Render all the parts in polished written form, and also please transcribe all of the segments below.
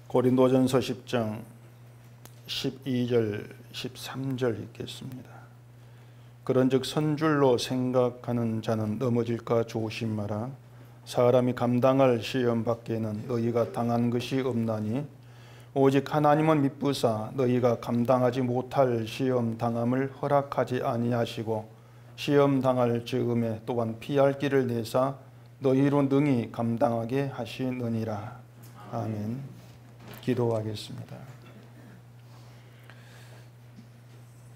고린도전서 10장 12절 13절 읽겠습니다. 그런즉 선줄로 생각하는 자는 넘어질까 조심하라. 사람이 감당할 시험 밖에는 너희가 당한 것이 없나니 오직 하나님은 미쁘사 너희가 감당하지 못할 시험 당함을 허락하지 아니하시고 시험 당할 즈음에 또한 피할 길을 내사 너희로 능히 감당하게 하시느니라. 아멘. 기도하겠습니다.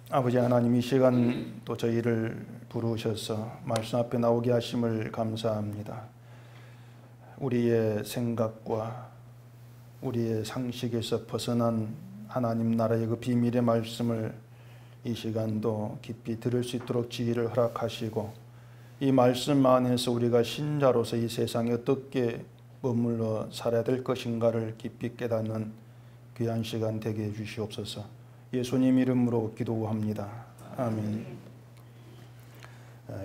아버지 하나님, 이 시간 또 저희를 부르셔서 말씀 앞에 나오게 하심을 감사합니다. 우리의 생각과 우리의 상식에서 벗어난 하나님 나라의 그 비밀의 말씀을 이 시간도 깊이 들을 수 있도록 지혜를 허락하시고, 이 말씀 안에서 우리가 신자로서 이 세상에 어떻게 머물러 살아야 될 것인가를 깊이 깨닫는 귀한 시간 되게 해주시옵소서. 예수님 이름으로 기도합니다. 아멘.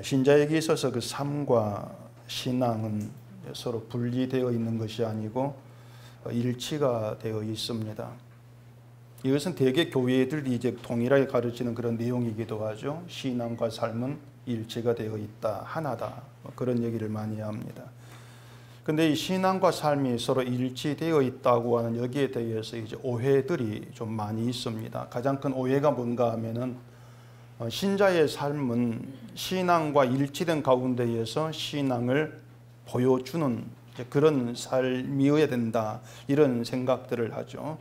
신자에게 있어서 그 삶과 신앙은 서로 분리되어 있는 것이 아니고 일치가 되어 있습니다. 이것은 대개 교회들이 이제 동일하게 가르치는 그런 내용이기도 하죠. 신앙과 삶은 일치가 되어 있다, 하나다, 그런 얘기를 많이 합니다. 근데 이 신앙과 삶이 서로 일치되어 있다고 하는 여기에 대해서 이제 오해들이 좀 많이 있습니다. 가장 큰 오해가 뭔가 하면은 신자의 삶은 신앙과 일치된 가운데에서 신앙을 보여주는 그런 삶이어야 된다, 이런 생각들을 하죠.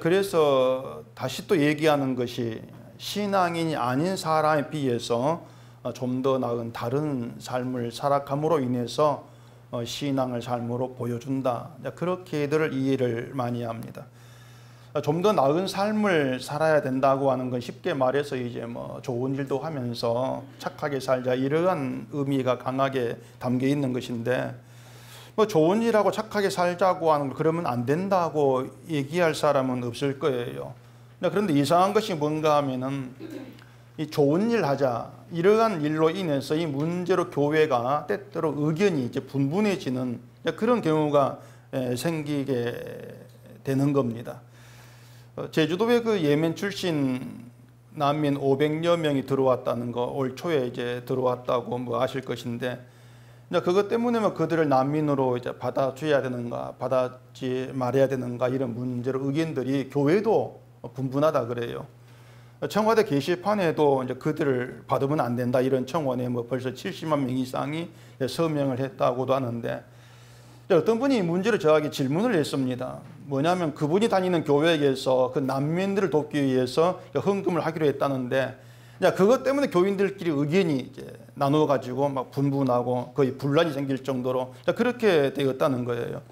그래서 다시 또 얘기하는 것이 신앙인이 아닌 사람에 비해서 좀 더 나은 다른 삶을 살아감으로 인해서 신앙을 삶으로 보여준다, 그렇게들 이해를 많이 합니다. 좀 더 나은 삶을 살아야 된다고 하는 건 쉽게 말해서 이제 뭐 좋은 일도 하면서 착하게 살자, 이러한 의미가 강하게 담겨 있는 것인데, 뭐 좋은 일하고 착하게 살자고 하는 거 그러면 안 된다고 얘기할 사람은 없을 거예요. 그런데 이상한 것이 뭔가 하면은 이 좋은 일 하자, 이러한 일로 인해서 이 문제로 교회가 때때로 의견이 이제 분분해지는 그런 경우가 생기게 되는 겁니다. 제주도에 그 예멘 출신 난민 500여 명이 들어왔다는 거, 올 초에 이제 들어왔다고 뭐 아실 것인데, 그것 때문에 뭐 그들을 난민으로 이제 받아줘야 되는가, 받아지 말아야 되는가, 이런 문제로 의견들이 교회도 분분하다 그래요. 청와대 게시판에도 이제 그들을 받으면 안 된다, 이런 청원에 뭐 벌써 70만 명 이상이 서명을 했다고도 하는데, 어떤 분이 문제를 저에게 질문을 했습니다. 뭐냐면 그분이 다니는 교회에서 그 난민들을 돕기 위해서 헌금을 하기로 했다는데, 그것 때문에 교인들끼리 의견이 이제 나누어가지고 막 분분하고 거의 분란이 생길 정도로 그렇게 되었다는 거예요.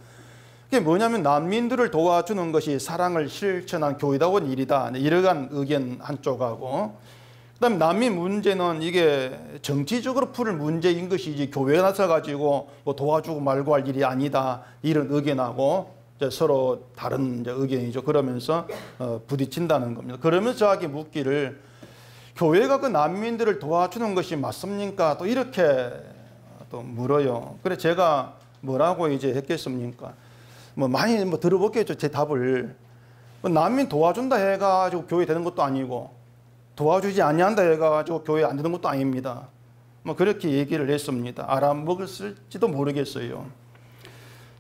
그게 뭐냐면 난민들을 도와주는 것이 사랑을 실천한 교회다운 일이다, 이러한 의견 한쪽하고, 그다음에 난민 문제는 이게 정치적으로 풀 문제인 것이지 교회에 나서가지고 뭐 도와주고 말고 할 일이 아니다, 이런 의견하고 서로 다른 의견이죠. 그러면서 부딪힌다는 겁니다. 그러면서 저에게 묻기를, 교회가 그 난민들을 도와주는 것이 맞습니까? 또 이렇게 또 물어요. 그래 제가 뭐라고 이제 했겠습니까? 뭐 많이 뭐 들어보겠죠, 제 답을. 난민 도와준다 해가지고 교회 되는 것도 아니고, 도와주지 아니한다 해가지고 교회 안 되는 것도 아닙니다. 뭐 그렇게 얘기를 했습니다. 알아먹었을지도 모르겠어요.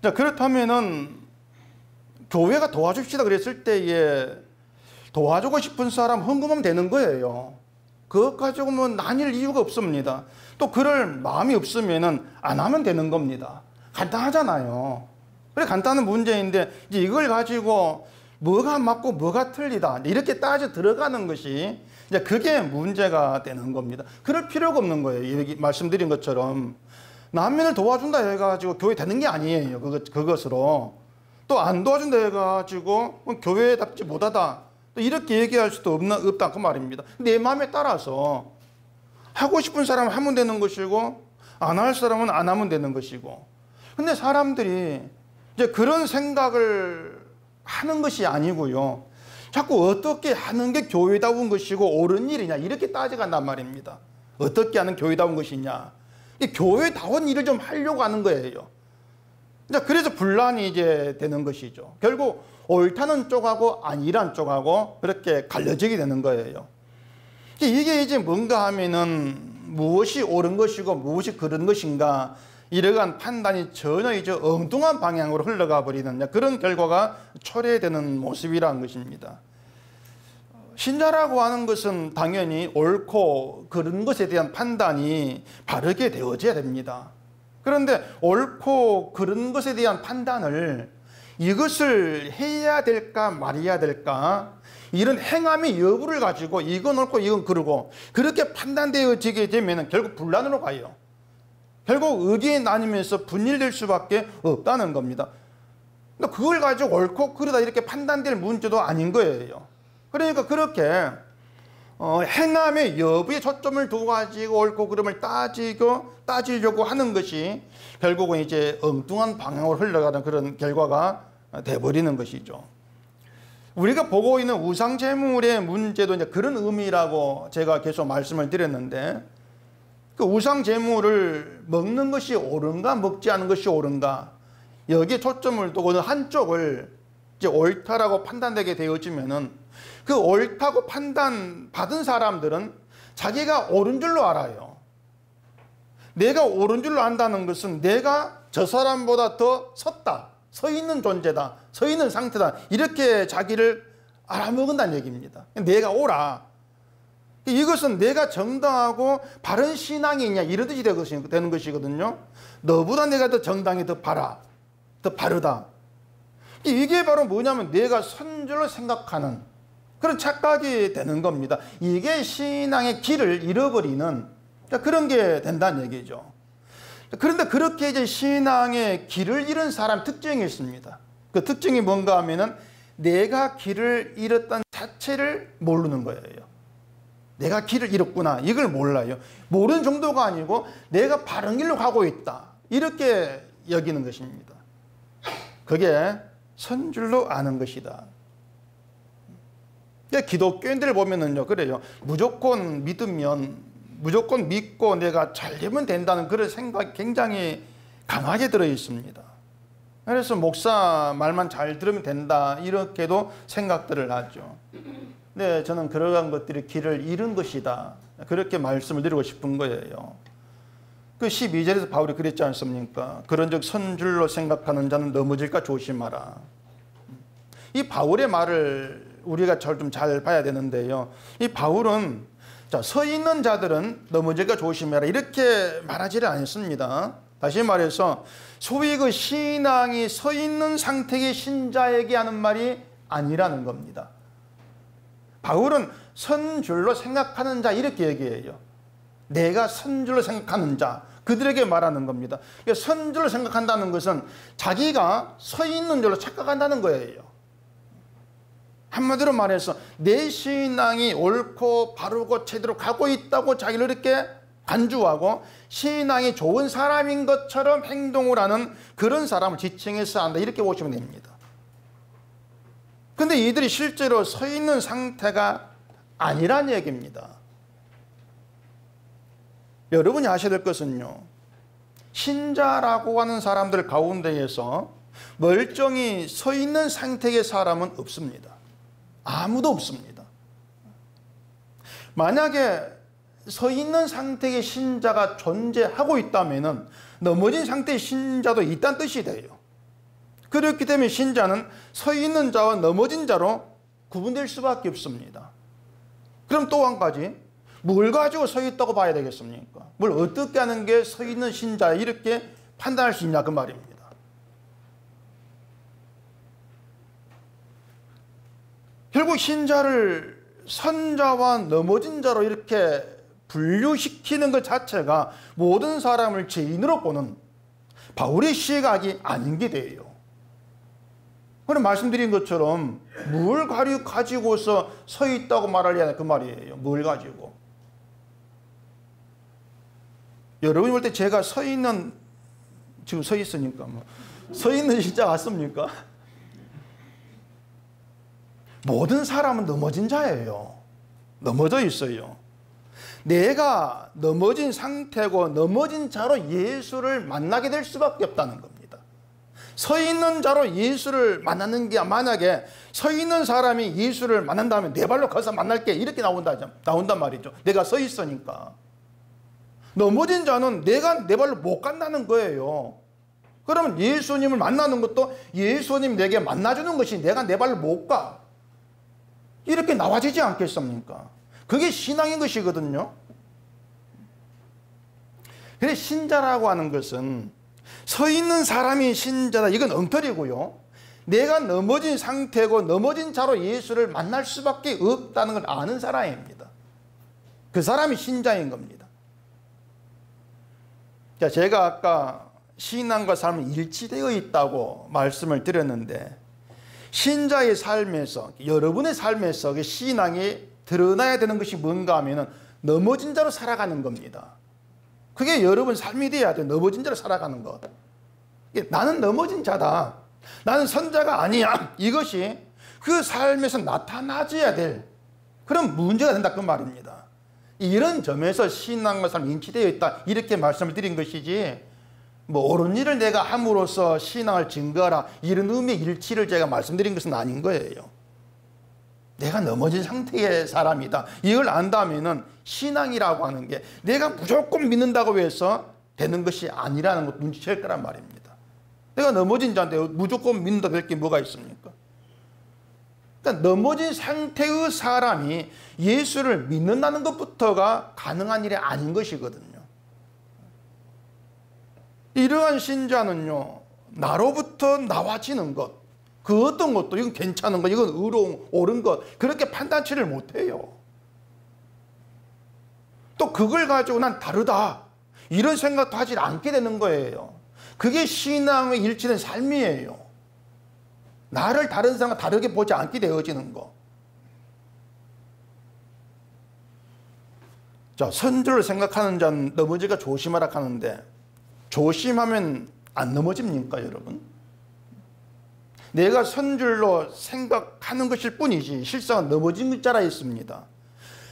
자, 그렇다면은 교회가 도와줍시다 그랬을 때에 도와주고 싶은 사람 헌금하면 되는 거예요. 그것 가지고 뭐 나뉠 이유가 없습니다. 또 그럴 마음이 없으면은 안 하면 되는 겁니다. 간단하잖아요. 그래, 간단한 문제인데 이제 이걸 가지고 뭐가 맞고 뭐가 틀리다, 이렇게 따져 들어가는 것이 이제 그게 문제가 되는 겁니다. 그럴 필요가 없는 거예요. 여기 말씀드린 것처럼 난민을 도와준다 해가지고 교회 되는 게 아니에요. 그것으로 또 안 도와준다 해가지고 교회답지 못하다, 또 이렇게 얘기할 수도 없다 그 말입니다. 내 마음에 따라서 하고 싶은 사람은 하면 되는 것이고, 안 할 사람은 안 하면 되는 것이고. 근데 사람들이 이제 그런 생각을 하는 것이 아니고요, 자꾸 어떻게 하는 게 교회다운 것이고 옳은 일이냐, 이렇게 따져간단 말입니다. 어떻게 하는 교회다운 것이냐, 교회다운 일을 좀 하려고 하는 거예요. 그래서 분란이 이제 되는 것이죠. 결국 옳다는 쪽하고 아니란 쪽하고 그렇게 갈려지게 되는 거예요. 이게 이제 뭔가 하면은 무엇이 옳은 것이고 무엇이 그른 것인가, 이러한 판단이 전혀 이제 엉뚱한 방향으로 흘러가 버리는 그런 결과가 초래되는 모습이라는 것입니다. 신자라고 하는 것은 당연히 옳고 그른 것에 대한 판단이 바르게 되어져야 됩니다. 그런데 옳고 그른 것에 대한 판단을 이것을 해야 될까 말해야 될까, 이런 행함의 여부를 가지고 이건 옳고 이건 그르고 그렇게 판단되어지게 되면 결국 분란으로 가요. 결국 의견이 나뉘면서 분열될 수밖에 없다는 겁니다. 그걸 가지고 옳고 그르다 이렇게 판단될 문제도 아닌 거예요. 그러니까 그렇게 행함의 여부에 초점을 두고 가지고 옳고 그름을 따지려고 하는 것이 결국은 이제 엉뚱한 방향으로 흘러가는 그런 결과가 돼버리는 것이죠. 우리가 보고 있는 우상제물의 문제도 이제 그런 의미라고 제가 계속 말씀을 드렸는데, 그 우상제물을 먹는 것이 옳은가 먹지 않은 것이 옳은가, 여기에 초점을 두고 어느 한쪽을 이제 옳다라고 판단되게 되어지면은 그 옳다고 판단받은 사람들은 자기가 옳은 줄로 알아요. 내가 옳은 줄로 안다는 것은 내가 저 사람보다 더 섰다, 서 있는 존재다, 서 있는 상태다, 이렇게 자기를 알아먹은다는 얘기입니다. 내가 옳아, 이것은 내가 정당하고 바른 신앙이 있냐 이런 뜻이 되는 것이거든요. 너보다 내가 더 정당히 더 바라, 더 바르다, 이게 바로 뭐냐면 내가 선줄로 생각하는 그런 착각이 되는 겁니다. 이게 신앙의 길을 잃어버리는 그런 게 된다는 얘기죠. 그런데 그렇게 이제 신앙의 길을 잃은 사람 특징이 있습니다. 그 특징이 뭔가 하면은 내가 길을 잃었다는 자체를 모르는 거예요. 내가 길을 잃었구나, 이걸 몰라요. 모르는 정도가 아니고 내가 바른 길로 가고 있다, 이렇게 여기는 것입니다. 그게 선줄로 아는 것이다. 기독교인들 보면은요, 그래요. 무조건 믿으면, 무조건 믿고 내가 잘 되면 된다는 그런 생각이 굉장히 강하게 들어 있습니다. 그래서 목사 말만 잘 들으면 된다, 이렇게도 생각들을 하죠. 네, 저는 그러한 것들이 길을 잃은 것이다, 그렇게 말씀을 드리고 싶은 거예요. 그 12절에서 바울이 그랬지 않습니까? 그런즉 선줄로 생각하는 자는 넘어질까 조심하라. 이 바울의 말을 우리가 좀 잘 봐야 되는데요. 이 바울은 서 있는 자들은 넘어질까 조심해라, 이렇게 말하지를 않습니다. 다시 말해서 소위 그 신앙이 서 있는 상태의 신자에게 하는 말이 아니라는 겁니다. 바울은 선줄로 생각하는 자, 이렇게 얘기해요. 내가 선줄로 생각하는 자, 그들에게 말하는 겁니다. 선줄로 생각한다는 것은 자기가 서 있는 줄로 착각한다는 거예요. 한마디로 말해서 내 신앙이 옳고 바르고 제대로 가고 있다고 자기를 이렇게 간주하고 신앙이 좋은 사람인 것처럼 행동을 하는 그런 사람을 지칭해서 한다, 이렇게 보시면 됩니다. 근데 이들이 실제로 서 있는 상태가 아니란 얘기입니다. 여러분이 아셔야 될 것은요, 신자라고 하는 사람들 가운데에서 멀쩡히 서 있는 상태의 사람은 없습니다. 아무도 없습니다. 만약에 서 있는 상태의 신자가 존재하고 있다면 넘어진 상태의 신자도 있다는 뜻이 돼요. 그렇기 때문에 신자는 서 있는 자와 넘어진 자로 구분될 수밖에 없습니다. 그럼 또 한 가지, 뭘 가지고 서 있다고 봐야 되겠습니까? 뭘 어떻게 하는 게 서 있는 신자, 이렇게 판단할 수 있냐, 그 말입니다. 결국 신자를 선자와 넘어진 자로 이렇게 분류시키는 것 자체가 모든 사람을 죄인으로 보는 바울의 시각이 아닌 게 돼요. 그럼 말씀드린 것처럼 뭘 가지고서 서 있다고 말하려냐, 그 말이에요. 뭘 가지고. 여러분이 볼 때 제가 서 있는, 지금 서 있으니까 서 있는 신자 같습니까? 모든 사람은 넘어진 자예요. 넘어져 있어요. 내가 넘어진 상태고 넘어진 자로 예수를 만나게 될 수밖에 없다는 겁니다. 서 있는 자로 예수를 만나는 게 만약에 서 있는 사람이 예수를 만난다면 내 발로 가서 만날게 이렇게 나온단 말이죠. 내가 서 있으니까. 넘어진 자는 내가 내 발로 못 간다는 거예요. 그러면 예수님을 만나는 것도 예수님 내게 만나주는 것이 내가 내 발로 못 가. 이렇게 나와지지 않겠습니까? 그게 신앙인 것이거든요. 그래서 신자라고 하는 것은 서 있는 사람이 신자다. 이건 엉터리고요. 내가 넘어진 상태고 넘어진 자로 예수를 만날 수밖에 없다는 걸 아는 사람입니다. 그 사람이 신자인 겁니다. 자, 제가 아까 신앙과 삶은 일치되어 있다고 말씀을 드렸는데 신자의 삶에서 여러분의 삶에서 그 신앙이 드러나야 되는 것이 뭔가 하면은 넘어진 자로 살아가는 겁니다. 그게 여러분 삶이 돼야 돼요. 넘어진 자로 살아가는 것. 나는 넘어진 자다. 나는 선자가 아니야. 이것이 그 삶에서 나타나줘야 될 그런 문제가 된다 그 말입니다. 이런 점에서 신앙과 삶이 일치되어 있다 이렇게 말씀을 드린 것이지 뭐 옳은 일을 내가 함으로써 신앙을 증거하라 이런 의미의 일치를 제가 말씀드린 것은 아닌 거예요. 내가 넘어진 상태의 사람이다. 이걸 안다면은 신앙이라고 하는 게 내가 무조건 믿는다고 해서 되는 것이 아니라는 것 눈치챌 거란 말입니다. 내가 넘어진 자인데 무조건 믿는다 될 게 뭐가 있습니까? 그러니까 넘어진 상태의 사람이 예수를 믿는다는 것부터가 가능한 일이 아닌 것이거든요. 이러한 신자는요, 나로부터 나와지는 것, 그 어떤 것도 이건 괜찮은 것, 이건 의로운, 옳은 것, 그렇게 판단치를 못해요. 또 그걸 가지고 난 다르다, 이런 생각도 하지 않게 되는 거예요. 그게 신앙의 일치된 삶이에요. 나를 다른 사람과 다르게 보지 않게 되어지는 거. 자, 선주를 생각하는 자는 넘어질까 조심하라 하는데 조심하면 안 넘어집니까, 여러분? 내가 선줄로 생각하는 것일 뿐이지 실상은 넘어진 자라 있습니다.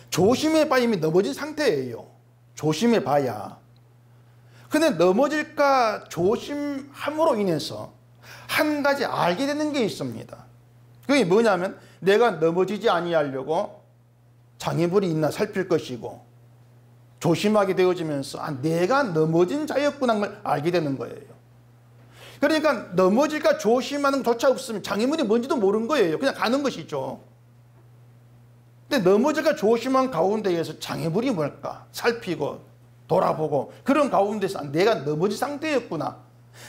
조심해봐야 이미 넘어진 상태예요. 조심해봐야. 근데 넘어질까 조심함으로 인해서 한 가지 알게 되는 게 있습니다. 그게 뭐냐면 내가 넘어지지 아니하려고 장애물이 있나 살필 것이고 조심하게 되어지면서 내가 넘어진 자였구나 걸 알게 되는 거예요. 그러니까 넘어질까 조심하는 것조차 없으면 장애물이 뭔지도 모르는 거예요. 그냥 가는 것이죠. 근데 넘어질까 조심한 가운데에서 장애물이 뭘까 살피고 돌아보고 그런 가운데서 내가 넘어진 상태였구나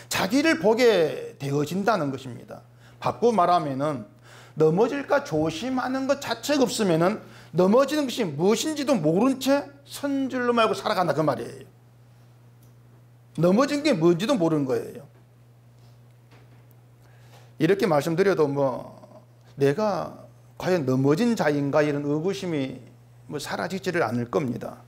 자기를 보게 되어진다는 것입니다. 바꾸어 말하면은 넘어질까 조심하는 것 자체가 없으면은 넘어지는 것이 무엇인지도 모른 채 선줄로 말고 살아간다 그 말이에요. 넘어진 게 뭔지도 모르는 거예요. 이렇게 말씀드려도 뭐 내가 과연 넘어진 자인가 이런 의구심이 뭐 사라지지를 않을 겁니다.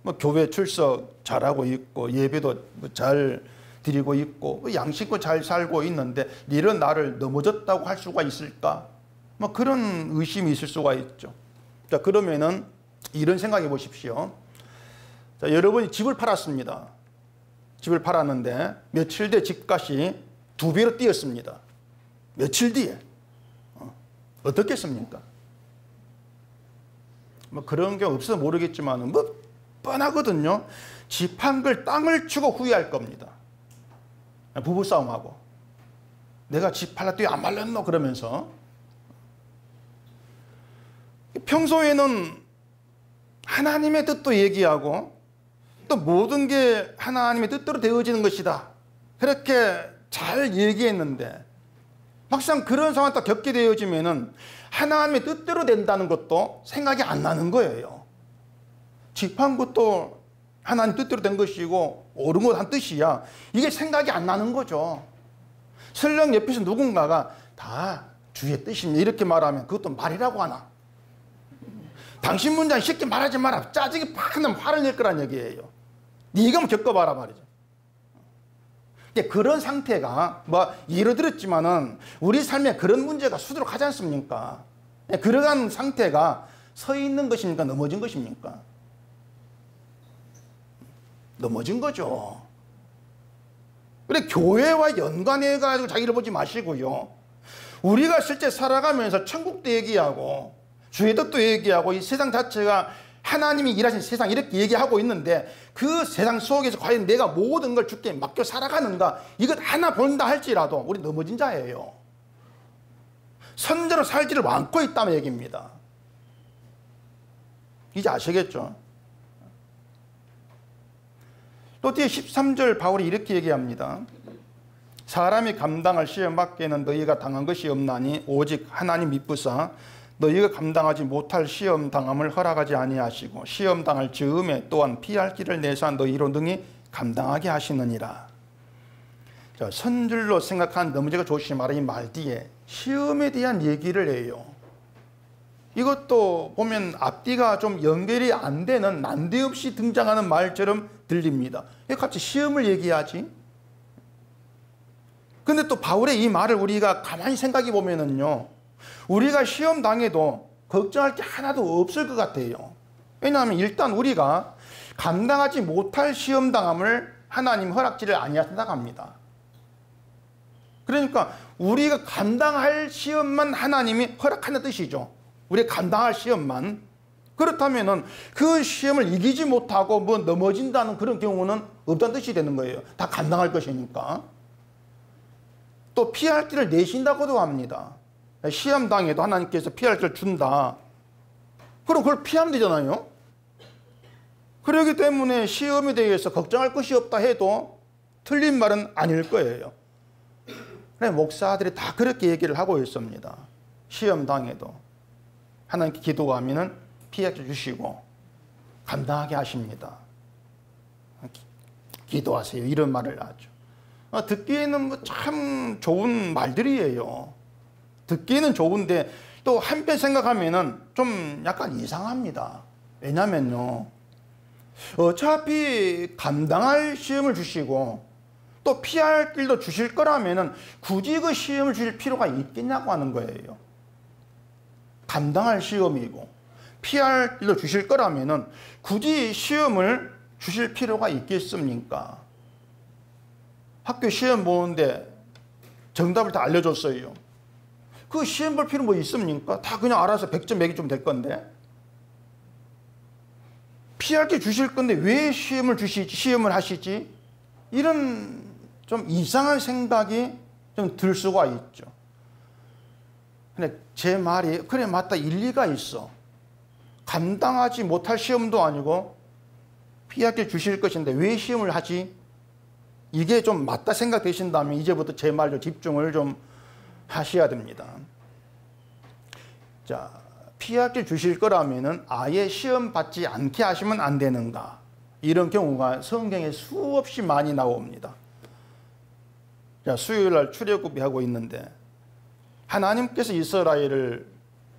뭐 교회 출석 잘하고 있고 예배도 잘 드리고 있고 양식껏 잘 살고 있는데 이런 나를 넘어졌다고 할 수가 있을까? 뭐 그런 의심이 있을 수가 있죠. 자, 그러면은 이런 생각해 보십시오. 자, 여러분이 집을 팔았습니다. 집을 팔았는데 며칠 뒤에 집값이 2배로 뛰었습니다. 며칠 뒤에. 어떻겠습니까? 뭐 그런 게 없어서 모르겠지만 뭐 뻔하거든요. 집 한 걸 땅을 주고 후회할 겁니다. 부부싸움하고 내가 집 팔았더니 안 말렸노 그러면서 평소에는 하나님의 뜻도 얘기하고 또 모든 게 하나님의 뜻대로 되어지는 것이다 그렇게 잘 얘기했는데 막상 그런 상황을 딱 겪게 되어지면은 하나님의 뜻대로 된다는 것도 생각이 안 나는 거예요. 집 한 것도 하나님 뜻대로 된 것이고 옳은 것 한 뜻이야. 이게 생각이 안 나는 거죠. 설령 옆에서 누군가가 다 주의 뜻입니다 이렇게 말하면 그것도 말이라고 하나. 당신 문장 쉽게 말하지 마라. 짜증이 팍 나면 화를 낼 거란 얘기예요. 네가 한번 겪어봐라 말이죠. 그런 상태가 뭐 예를 들었지만은 우리 삶에 그런 문제가 수두룩하지 않습니까? 그러한 상태가 서 있는 것입니까? 넘어진 것입니까? 넘어진 거죠. 그래 교회와 연관해가지고 자기를 보지 마시고요. 우리가 실제 살아가면서 천국도 얘기하고 주의덕도 얘기하고 이 세상 자체가 하나님이 일하신 세상 이렇게 얘기하고 있는데 그 세상 속에서 과연 내가 모든 걸 주께 맡겨 살아가는가 이것 하나 본다 할지라도 우리 넘어진 자예요. 선제로 살지를 않고 있다는 얘기입니다. 이제 아시겠죠? 또 뒤에 13절 바울이 이렇게 얘기합니다. 사람이 감당할 시험 밖에는 너희가 당한 것이 없나니 오직 하나님 미쁘사 너희가 감당하지 못할 시험 당함을 허락하지 아니하시고 시험 당할 즈음에 또한 피할 길을 내사 너희로 능히 감당하게 하시느니라. 자, 선줄로 생각한 넘어지가 조심하라 이 말 뒤에 시험에 대한 얘기를 해요. 이것도 보면 앞뒤가 좀 연결이 안 되는 난데없이 등장하는 말처럼 들립니다. 왜 갑자기 시험을 얘기하지? 근데 또 바울의 이 말을 우리가 가만히 생각해 보면은요, 우리가 시험 당해도 걱정할 게 하나도 없을 것 같아요. 왜냐하면 일단 우리가 감당하지 못할 시험 당함을 하나님 허락지를 아니하신다고 합니다. 그러니까 우리가 감당할 시험만 하나님이 허락하는 뜻이죠. 우리가 감당할 시험만. 그렇다면은 그 시험을 이기지 못하고 뭐 넘어진다는 그런 경우는 없다는 뜻이 되는 거예요. 다 감당할 것이니까. 또 피할 길을 내신다고도 합니다. 시험 당해도 하나님께서 피할 길을 준다. 그럼 그걸 피하면 되잖아요. 그렇기 때문에 시험에 대해서 걱정할 것이 없다 해도 틀린 말은 아닐 거예요. 목사들이 다 그렇게 얘기를 하고 있습니다. 시험 당해도 하나님께 기도하면은 피해 주시고 감당하게 하십니다. 기도하세요. 이런 말을 하죠. 듣기에는 뭐 참 좋은 말들이에요. 듣기에는 좋은데 또 한편 생각하면은 좀 약간 이상합니다. 왜냐면요, 어차피 감당할 시험을 주시고 또 피할 길도 주실 거라면은 굳이 그 시험을 주실 필요가 있겠냐고 하는 거예요. 감당할 시험이고 피할 길도 주실 거라면은 굳이 시험을 주실 필요가 있겠습니까? 학교 시험 보는데 정답을 다 알려줬어요. 그 시험 볼 필요 뭐 있습니까? 다 그냥 알아서 100점 매기면 될 건데. 피할 게 주실 건데 왜 시험을 주시지? 시험을 하시지? 이런 좀 이상한 생각이 좀 들 수가 있죠. 근데 제 말이 그래 맞다 일리가 있어. 감당하지 못할 시험도 아니고 피할 게 주실 것인데 왜 시험을 하지? 이게 좀 맞다 생각되신다면 이제부터 제 말로 집중을 좀 하셔야 됩니다. 자, 피할 게 주실 거라면은 아예 시험 받지 않게 하시면 안 되는가? 이런 경우가 성경에 수없이 많이 나옵니다. 자, 수요일 날 출애굽이 하고 있는데 하나님께서 이스라엘을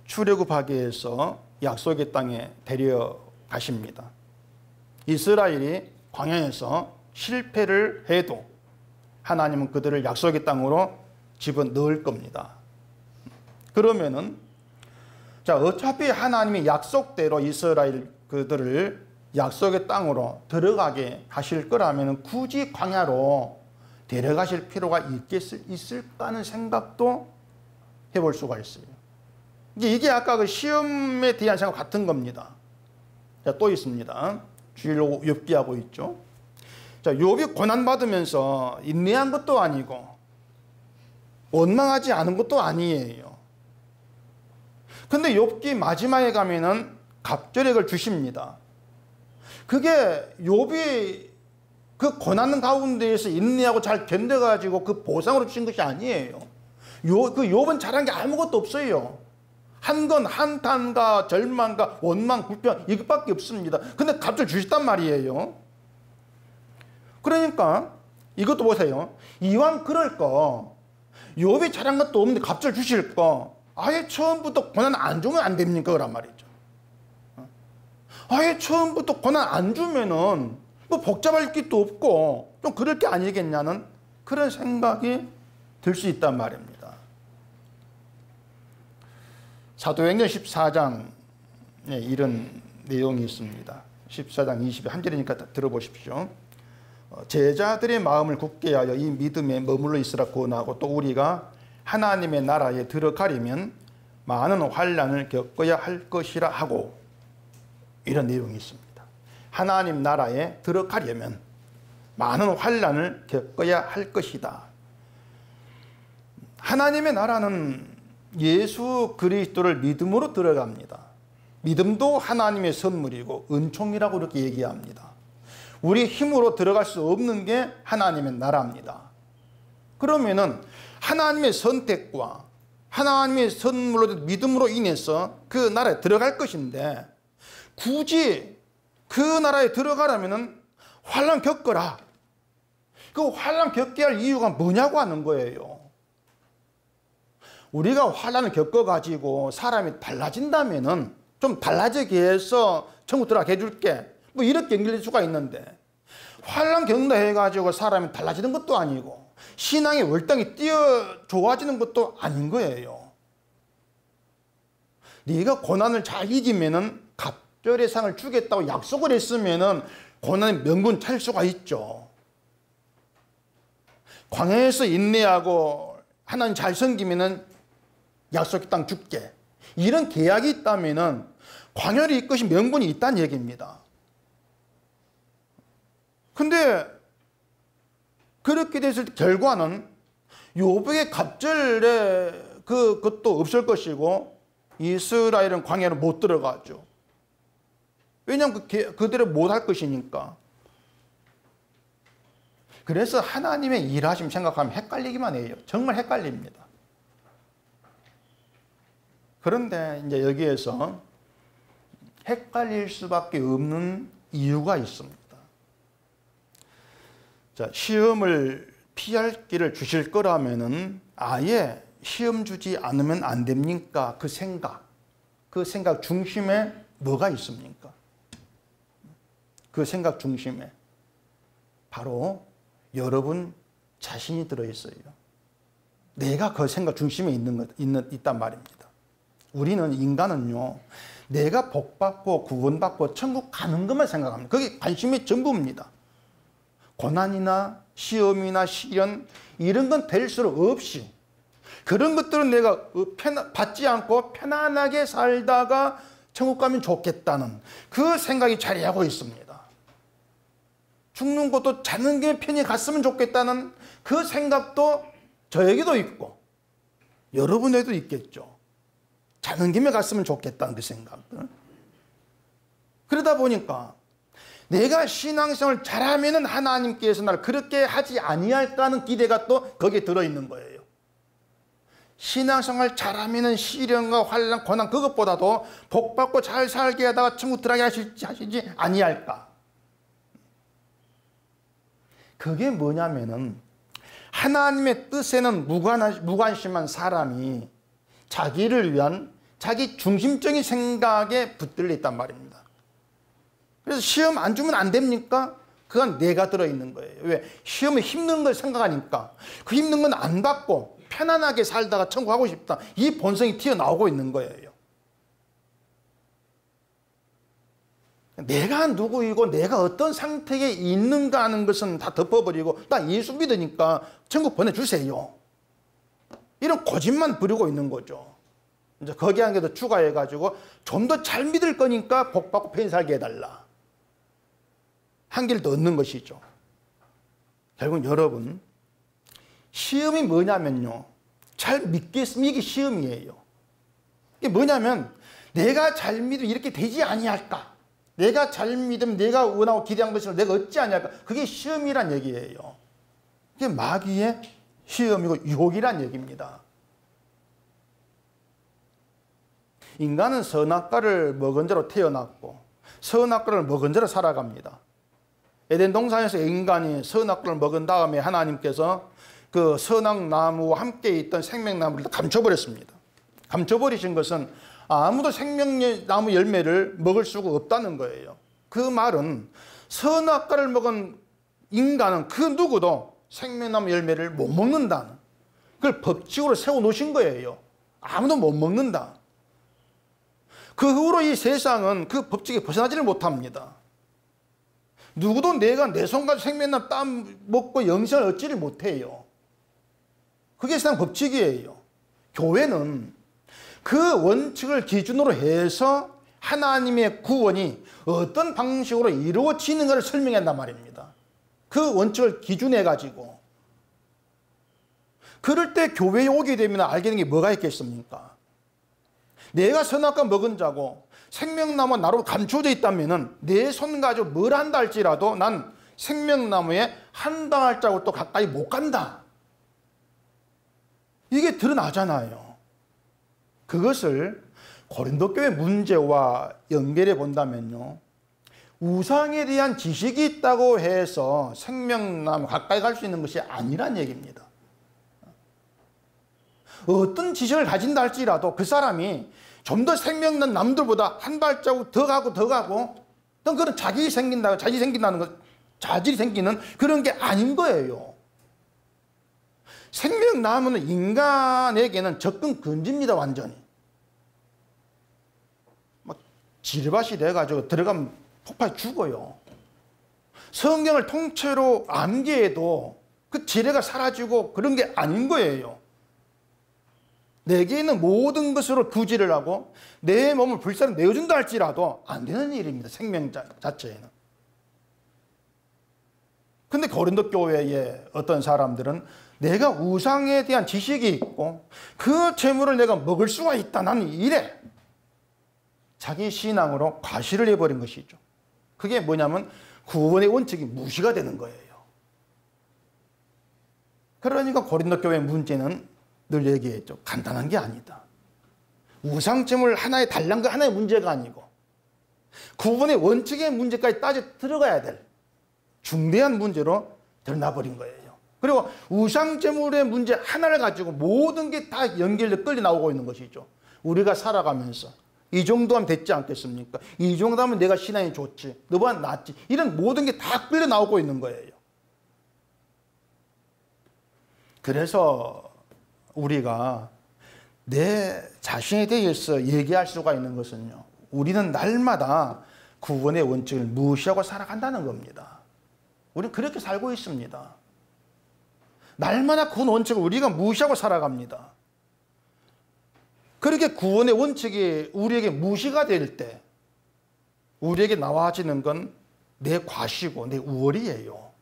출애굽하게 해서 약속의 땅에 데려가십니다. 이스라엘이 광야에서 실패를 해도 하나님은 그들을 약속의 땅으로 집어넣을 겁니다. 그러면은 자, 어차피 하나님이 약속대로 이스라엘 그들을 약속의 땅으로 들어가게 하실 거라면 굳이 광야로 데려가실 필요가 있을까 하는 생각도 해볼 수가 있어요. 이게 아까 그 시험에 대한 생각 같은 겁니다. 자, 또 있습니다. 주일로 욥기 하고 있죠. 자, 욥이 고난받으면서 인내한 것도 아니고 원망하지 않은 것도 아니에요. 근데 욥기 마지막에 가면은 갑절액을 주십니다. 그게 욥이 그 고난 가운데에서 인내하고 잘 견뎌가지고 그 보상으로 주신 것이 아니에요. 그 욥은 잘한 게 아무것도 없어요. 한 건 한탄과 절망과 원망, 불평 이것밖에 없습니다. 근데 갑절 주셨단 말이에요. 그러니까 이것도 보세요. 이왕 그럴 거 욥이 잘한 것도 없는데 갑절 주실 거 아예 처음부터 고난 안 주면 안 됩니까? 그란 말이죠. 아예 처음부터 고난 안 주면은 뭐 복잡할 것도 없고 좀 그럴 게 아니겠냐는 그런 생각이 들 수 있단 말입니다. 사도행전 14장에 이런 내용이 있습니다. 14장 21절이니까 들어보십시오. 제자들의 마음을 굳게 하여 이 믿음에 머물러 있으라 권하고, 또 우리가 하나님의 나라에 들어가려면 많은 환난을 겪어야 할 것이라 하고, 이런 내용이 있습니다. 하나님 나라에 들어가려면 많은 환난을 겪어야 할 것이다. 하나님의 나라는 예수 그리스도를 믿음으로 들어갑니다. 믿음도 하나님의 선물이고 은총이라고 이렇게 얘기합니다. 우리 힘으로 들어갈 수 없는 게 하나님의 나라입니다. 그러면은 하나님의 선택과 하나님의 선물로 믿음으로 인해서 그 나라에 들어갈 것인데, 굳이 그 나라에 들어가려면은 환난 겪어라. 그 환난 겪게 할 이유가 뭐냐고 하는 거예요. 우리가 환난을 겪어가지고 사람이 달라진다면은 좀 달라지게 해서 천국 들어가게 해줄게, 뭐 이렇게 연결될 수가 있는데, 환난 겪는다 해가지고 사람이 달라지는 것도 아니고 신앙의 월등히 뛰어 좋아지는 것도 아닌 거예요. 네가 고난을 잘 이기면은 갑절의 상을 주겠다고 약속을 했으면은 고난의 명분 찾을 수가 있죠. 광야에서 인내하고 하나님 잘 섬기면은 약속의 땅 줄게, 이런 계약이 있다면은 광야를 이끄신 명분이 있다는 얘기입니다. 근데 그렇게 됐을 때 결과는 욥의 갑절에 그것도 없을 것이고 이스라엘은 광야로 못 들어가죠. 왜냐하면 그대로 못할 것이니까. 그래서 하나님의 일하심 생각하면 헷갈리기만 해요. 정말 헷갈립니다. 그런데 이제 여기에서 헷갈릴 수밖에 없는 이유가 있습니다. 자, 시험을 피할 길을 주실 거라면은 아예 시험 주지 않으면 안 됩니까? 그 생각 중심에 뭐가 있습니까? 그 생각 중심에 바로 여러분 자신이 들어있어요. 내가 그 생각 중심에 있단 말입니다. 우리는, 인간은요, 내가 복받고 구원받고 천국 가는 것만 생각합니다. 그게 관심의 전부입니다. 고난이나 시험이나 시련, 이런 건 될수록 없이, 그런 것들은 내가 받지 않고 편안하게 살다가 천국 가면 좋겠다는 그 생각이 자리하고 있습니다. 죽는 것도 자는 게 편히 갔으면 좋겠다는 그 생각도 저에게도 있고 여러분에게도 있겠죠. 자는 김에 갔으면 좋겠다는 그 생각들. 그러다 보니까 내가 신앙생활을 잘하면은 하나님께서 나를 그렇게 하지 아니할까 하는 기대가 또 거기에 들어있는 거예요. 신앙생활 잘하면은 시련과 환난, 고난, 그것보다도 복받고 잘 살게 하다가 천국 들어가게 하시지 아니할까. 그게 뭐냐면은 하나님의 뜻에는 무관심한 사람이 자기를 위한 자기 중심적인 생각에 붙들려 있단 말입니다. 그래서 시험 안 주면 안 됩니까? 그건 내가 들어있는 거예요. 왜? 시험에 힘든 걸 생각하니까 그 힘든 건 안 받고 편안하게 살다가 천국 가고 싶다, 이 본성이 튀어나오고 있는 거예요. 내가 누구이고 내가 어떤 상태에 있는가 하는 것은 다 덮어버리고 나 예수 믿으니까 천국 보내주세요, 이런 고집만 부리고 있는 거죠. 이제 거기에 한 개 더 추가해가지고 좀 더 잘 믿을 거니까 복받고 편히 살게 해달라, 한 개를 더 얻는 것이죠. 결국 여러분, 시험이 뭐냐면요, 잘 믿겠으면 이게 시험이에요. 이게 뭐냐면 내가 잘 믿으면 이렇게 되지 아니할까, 내가 잘 믿으면 내가 원하고 기대한 것을 내가 얻지 아니할까, 그게 시험이란 얘기예요. 이게 마귀의 시험이고 유혹이란 얘기입니다. 인간은 선악과를 먹은 자로 태어났고 선악과를 먹은 자로 살아갑니다. 에덴 동산에서 인간이 선악과를 먹은 다음에 하나님께서 그 선악나무와 함께 있던 생명나무를 감춰버렸습니다. 감춰버리신 것은 아무도 생명나무 열매를 먹을 수가 없다는 거예요. 그 말은 선악과를 먹은 인간은 그 누구도 생명나무 열매를 못 먹는다는, 그걸 법칙으로 세워놓으신 거예요. 아무도 못 먹는다. 그 후로 이 세상은 그 법칙에 벗어나지를 못합니다. 누구도 내가 내 손 가지고 생명나무 땀 먹고 영생을 얻지를 못해요. 그게 세상 법칙이에요. 교회는 그 원칙을 기준으로 해서 하나님의 구원이 어떤 방식으로 이루어지는가를 설명한단 말입니다. 그 원칙을 기준해 가지고. 그럴 때 교회에 오게 되면 알게 되는 게 뭐가 있겠습니까? 내가 선악과 먹은 자고 생명나무가 나로 감춰져 있다면 내 손 가지고 뭘 한다 할지라도 난 생명나무에 한 발자국 또 가까이 못 간다. 이게 드러나잖아요. 그것을 고린도 교회 문제와 연결해 본다면요, 우상에 대한 지식이 있다고 해서 생명나무 가까이 갈 수 있는 것이 아니란 얘기입니다. 어떤 지식을 가진다 할지라도 그 사람이 좀 더 생명난 남들보다 한 발자국 더 가고 어떤 그런 자질이 생긴다는 것, 자질이 생기는 그런 게 아닌 거예요. 생명나무는 인간에게는 접근 금지입니다. 완전히 막 지뢰밭이 돼가지고 들어가면 폭발 죽어요. 성경을 통째로 암기해도 그 지뢰가 사라지고 그런 게 아닌 거예요. 내게 있는 모든 것으로 구지를 하고 내 몸을 불사로 내어준다 할지라도 안 되는 일입니다. 생명 자체에는. 근데 고린도 교회의 어떤 사람들은 내가 우상에 대한 지식이 있고 그 재물을 내가 먹을 수가 있다, 나는 이래. 자기 신앙으로 과시를 해버린 것이죠. 그게 뭐냐면 구원의 원칙이 무시가 되는 거예요. 그러니까 고린도 교회의 문제는 늘 얘기했죠. 간단한 게 아니다. 우상점을 하나의 달란 거 하나의 문제가 아니고 구원의 원칙의 문제까지 따져 들어가야 될 중대한 문제로 드러나버린 거예요. 그리고 우상제물의 문제 하나를 가지고 모든 게 다 연결돼 끌려 나오고 있는 것이죠. 우리가 살아가면서 이 정도 하면 됐지 않겠습니까? 이 정도 하면 내가 신앙이 좋지, 너보다 낫지, 이런 모든 게 다 끌려 나오고 있는 거예요. 그래서 우리가 내 자신에 대해서 얘기할 수가 있는 것은요, 우리는 날마다 구원의 원칙을 무시하고 살아간다는 겁니다. 우리는 그렇게 살고 있습니다. 날마다 구원 원칙을 우리가 무시하고 살아갑니다. 그렇게 구원의 원칙이 우리에게 무시가 될 때 우리에게 나와지는 건 내 과시고 내 우월이에요.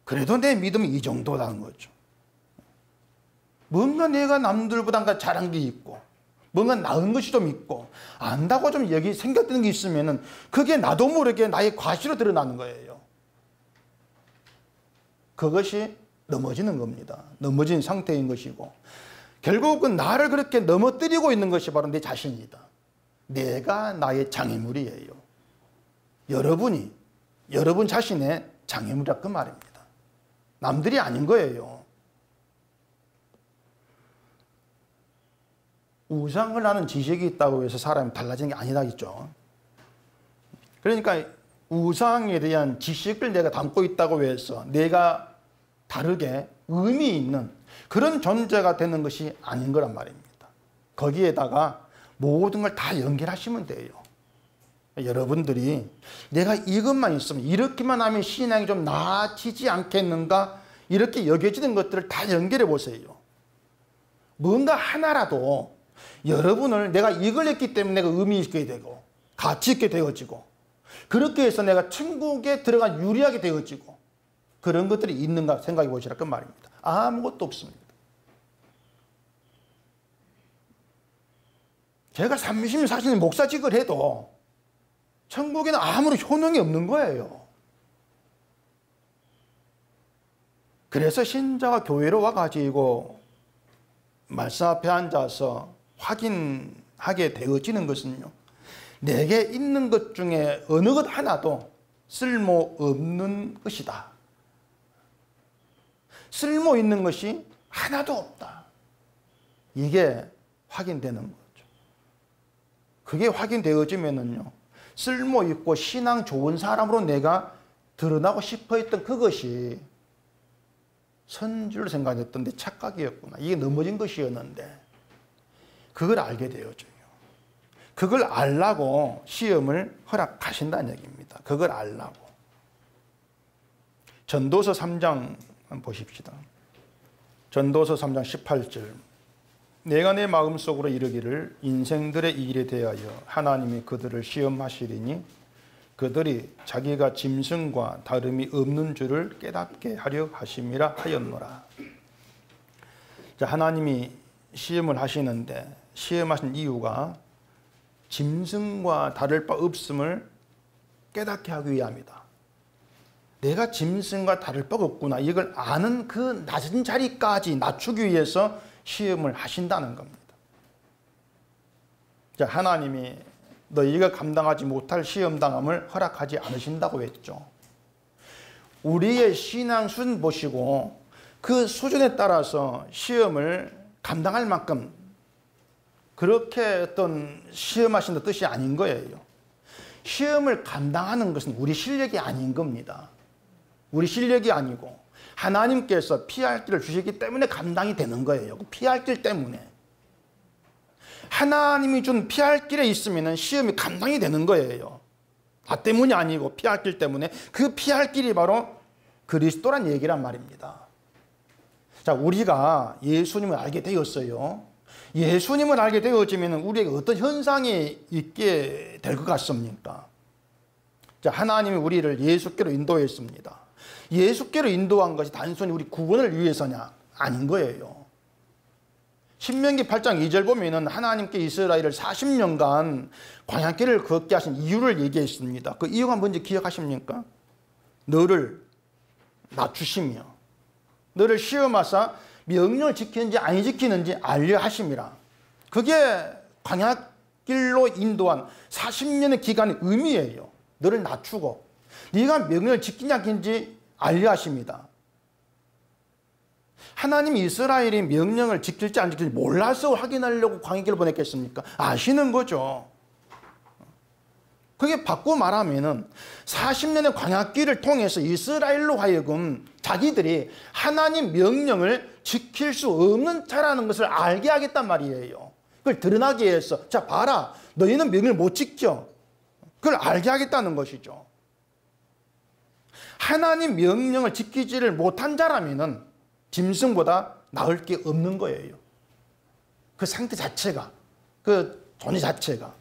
그래도 내 믿음이 이 정도라는 거죠. 뭔가 내가 남들보다 잘한 게 있고 뭔가 나은 것이 좀 있고 안다고 좀 여기 생각되는 게 있으면은 그게 나도 모르게 나의 과시로 드러나는 거예요. 그것이 넘어지는 겁니다. 넘어진 상태인 것이고 결국은 나를 그렇게 넘어뜨리고 있는 것이 바로 내 자신이다. 내가 나의 장애물이에요. 여러분 자신의 장애물이라 그 말입니다. 남들이 아닌 거예요. 우상을 하는 지식이 있다고 해서 사람이 달라지는 게 아니다겠죠. 그러니까 우상에 대한 지식을 내가 담고 있다고 해서 내가 다르게 의미 있는 그런 존재가 되는 것이 아닌 거란 말입니다. 거기에다가 모든 걸 다 연결하시면 돼요. 여러분들이 내가 이것만 있으면, 이렇게만 하면 신앙이 좀 나아지지 않겠는가, 이렇게 여겨지는 것들을 다 연결해 보세요. 뭔가 하나라도 여러분을 내가 이걸 했기 때문에 내가 의미 있게 되고 가치 있게 되어지고 그렇게 해서 내가 천국에 들어가 유리하게 되어지고 그런 것들이 있는가 생각해 보시라 그 말입니다. 아무것도 없습니다. 제가 30년 40년 목사직을 해도 천국에는 아무런 효능이 없는 거예요. 그래서 신자가 교회로 와가지고 말씀 앞에 앉아서 확인하게 되어지는 것은요, 내게 있는 것 중에 어느 것 하나도 쓸모없는 것이다. 쓸모 있는 것이 하나도 없다. 이게 확인되는 거죠. 그게 확인되어지면은요, 쓸모 있고 신앙 좋은 사람으로 내가 드러나고 싶어 했던 그것이 선줄로 생각했던데 착각이었구나. 이게 넘어진 것이었는데 그걸 알게 되어져요. 그걸 알라고 시험을 허락하신다는 얘기입니다. 그걸 알라고. 전도서 3장 보십시다. 전도서 3장 18절. 내가 내 마음속으로 이르기를 인생들의 일에 대하여 하나님이 그들을 시험하시리니 그들이 자기가 짐승과 다름이 없는 줄을 깨닫게 하려 하심이라 하였노라. 자, 하나님이 시험을 하시는데 시험하신 이유가 짐승과 다를 바 없음을 깨닫게 하기 위함이다. 내가 짐승과 다를 바가 없구나. 이걸 아는 그 낮은 자리까지 낮추기 위해서 시험을 하신다는 겁니다. 자, 하나님이 너희가 감당하지 못할 시험당함을 허락하지 않으신다고 했죠. 우리의 신앙 수준 보시고 그 수준에 따라서 시험을 감당할 만큼 그렇게 어떤 시험하신다 뜻이 아닌 거예요. 시험을 감당하는 것은 우리 실력이 아닌 겁니다. 우리 실력이 아니고 하나님께서 피할 길을 주시기 때문에 감당이 되는 거예요. 피할 길 때문에. 하나님이 준 피할 길에 있으면 시험이 감당이 되는 거예요. 나 때문이 아니고 피할 길 때문에. 그 피할 길이 바로 그리스도란 얘기란 말입니다. 자, 우리가 예수님을 알게 되었어요. 예수님을 알게 되어지면 우리에게 어떤 현상이 있게 될 것 같습니까? 자, 하나님이 우리를 예수께로 인도했습니다. 예수께로 인도한 것이 단순히 우리 구원을 위해서냐? 아닌 거예요. 신명기 8장 2절 보면은 하나님께 이스라엘을 40년간 광야길을 걷게 하신 이유를 얘기했습니다. 그 이유가 뭔지 기억하십니까? 너를 낮추시며 너를 시험하사 명령을 지키는지 안 지키는지 알려 하심이라. 그게 광야길로 인도한 40년의 기간의 의미예요. 너를 낮추고 네가 명령을 지키냐 안 지키는지 알려 하십니다. 하나님이 이스라엘이 명령을 지킬지 안 지킬지 몰라서 확인하려고 광야길을 보냈겠습니까? 아시는 거죠. 그게 바꾸고 말하면은 40년의 광야길을 통해서 이스라엘로 하여금 자기들이 하나님 명령을 지킬 수 없는 자라는 것을 알게 하겠단 말이에요. 그걸 드러나게 해서 자 봐라, 너희는 명령을 못 지켜. 그걸 알게 하겠다는 것이죠. 하나님 명령을 지키지를 못한 자라면은 짐승보다 나을 게 없는 거예요. 그 상태 자체가, 그 존재 자체가.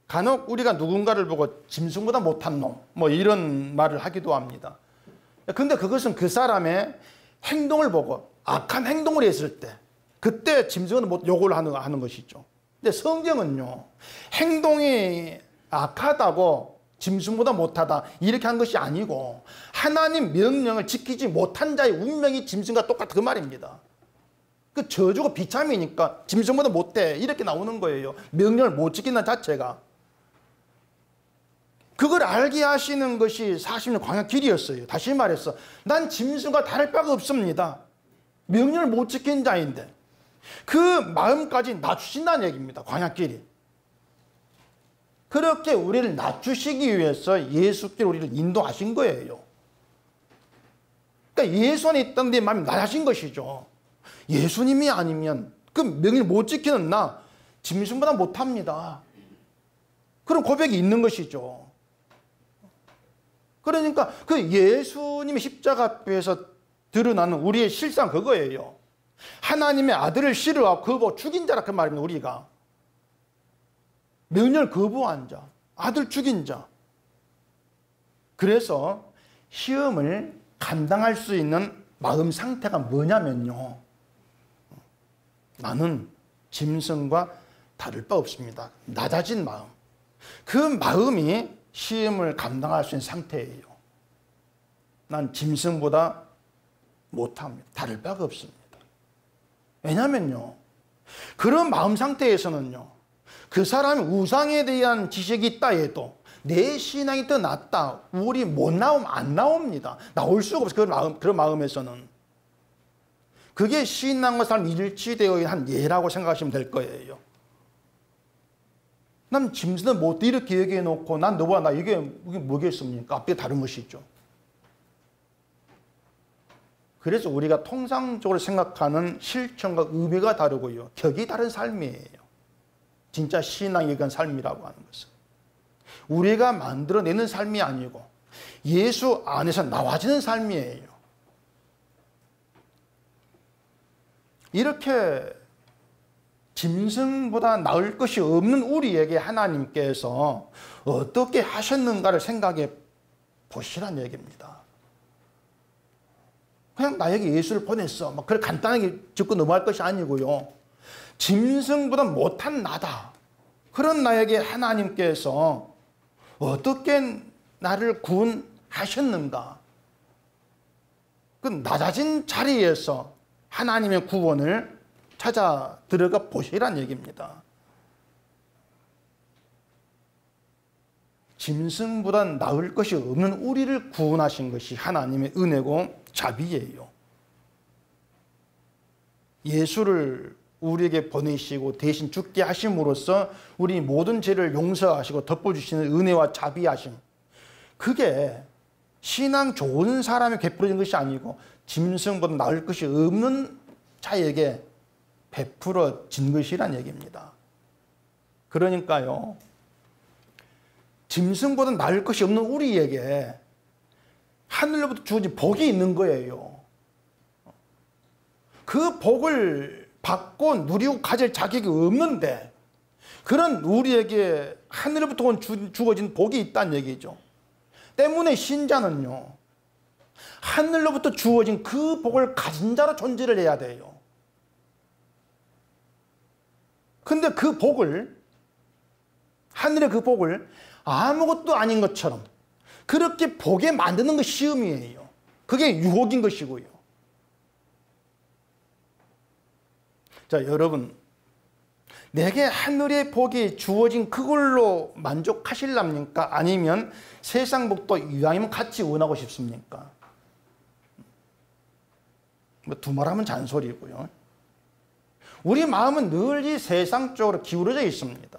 간혹 우리가 누군가를 보고 짐승보다 못한 놈, 뭐 이런 말을 하기도 합니다. 근데 그것은 그 사람의 행동을 보고 악한 행동을 했을 때, 그때 짐승은 욕을 하는 것이죠. 근데 성경은요, 행동이 악하다고 짐승보다 못하다 이렇게 한 것이 아니고 하나님 명령을 지키지 못한 자의 운명이 짐승과 똑같은 그 말입니다. 그 저주가 비참이니까 짐승보다 못해 이렇게 나오는 거예요. 명령을 못 지키는 자체가. 그걸 알게 하시는 것이 40년 광야길이었어요. 다시 말해서 난 짐승과 다를 바가 없습니다. 명령을 못 지킨 자인데 그 마음까지 낮추신다는 얘기입니다. 광야길이. 그렇게 우리를 낮추시기 위해서 예수께로 우리를 인도하신 거예요. 그러니까 예수 안에 있던 데 마음이 낮아진 것이죠. 예수님이 아니면 그 명령을 못 지키는 나 짐승보다 못합니다. 그런 고백이 있는 것이죠. 그러니까 그 예수님의 십자가 앞에서 드러나는 우리의 실상 그거예요. 하나님의 아들을 싫어하고 거부하고 죽인 자라 그 말입니다. 우리가. 명령을 거부한 자, 아들 죽인 자. 그래서 시험을 감당할 수 있는 마음 상태가 뭐냐면요, 나는 짐승과 다를 바 없습니다. 낮아진 마음. 그 마음이 시험을 감당할 수 있는 상태예요. 난 짐승보다 못합니다. 다를 바가 없습니다. 왜냐면요, 그런 마음 상태에서는요, 그 사람이 우상에 대한 지식이 있다 해도 내 신앙이 더 낫다, 우리 못 나오면 안 나옵니다. 나올 수가 없어요. 그런 마음에서는. 그게 신앙과 삶 일치되어 있는 한 예라고 생각하시면 될 거예요. 난 짐승은 못 이렇게 얘기해 놓고 난 너와 나 이게 뭐겠습니까? 앞에 다른 것이죠. 그래서 우리가 통상적으로 생각하는 실천과 의미가 다르고요, 격이 다른 삶이에요. 진짜 신앙의 그 삶이라고 하는 것은. 우리가 만들어내는 삶이 아니고 예수 안에서 나와지는 삶이에요. 이렇게 짐승보다 나을 것이 없는 우리에게 하나님께서 어떻게 하셨는가를 생각해 보시란 얘기입니다. 그냥 나에게 예수를 보냈어, 막 그렇게 간단하게 짚고 넘어갈 것이 아니고요. 짐승보다 못한 나다. 그런 나에게 하나님께서 어떻게 나를 구원하셨는가? 그 낮아진 자리에서 하나님의 구원을 찾아 들어가 보시란 얘기입니다. 짐승보다 나을 것이 없는 우리를 구원하신 것이 하나님의 은혜고 자비예요. 예수를 우리에게 보내시고 대신 죽게 하심으로써 우리 모든 죄를 용서하시고 덮어주시는 은혜와 자비하심, 그게 신앙 좋은 사람이 베풀어진 것이 아니고 짐승보다 나을 것이 없는 자에게 베풀어진 것이란 얘기입니다. 그러니까요, 짐승보다 나을 것이 없는 우리에게 하늘로부터 주어진 복이 있는 거예요. 그 복을 받고 누리고 가질 자격이 없는데 그런 우리에게 하늘로부터 주어진 복이 있다는 얘기죠. 때문에 신자는요, 하늘로부터 주어진 그 복을 가진 자로 존재를 해야 돼요. 근데 그 복을, 하늘의 그 복을 아무것도 아닌 것처럼 그렇게 보게 만드는 것이 시험이에요. 그게 유혹인 것이고요. 자, 여러분, 내게 하늘의 복이 주어진 그걸로 만족하실랍니까? 아니면 세상 복도 이왕이면 같이 원하고 싶습니까? 뭐 두말하면 잔소리고요. 우리 마음은 늘 이 세상 쪽으로 기울어져 있습니다.